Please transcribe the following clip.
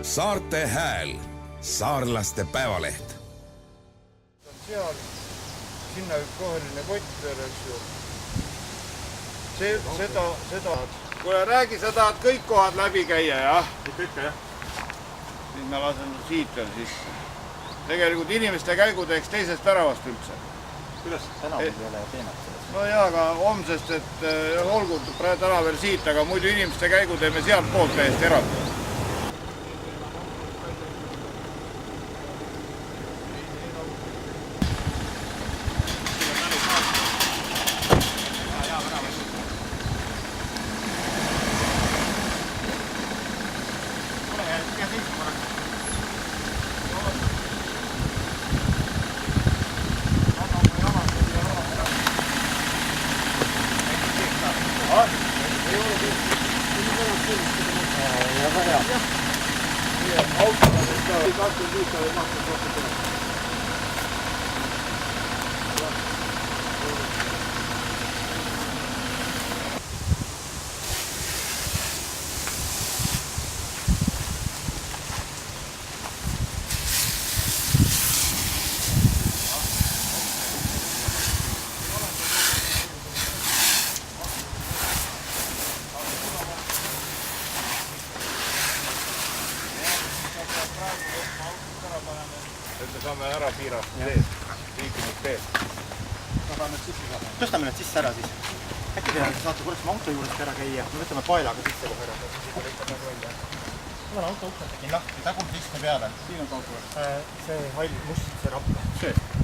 Saarte Hääl, saarlaste päevaleht. Seal, sinna üks koheline kott veel, eks ju. Seda... Kuule, räägi, sa tahad kõik kohad läbi käia, jah? Ikka, jah. Siis ma lasen siit veel sisse. Tegelikult inimeste käigu teeks teisest väravast üldse. Kuidas? Tänav ei ole teenad sellest. No jaa, aga homsest, et olgu täna veel siit, aga muidu inimeste käigu teeme sealt poolt täiesti eraldi. Et me saame ära piirata teed, liikunud teed. Tõstame need sisse ära siis. Äkki te saate korraks auto juurest ära käia. Me võtame paelaga sisse kohe ära. Mul on auto ukselt tegin lahti, tagum sisse peale. Siin on kaudu. See hall must, see rapp. See?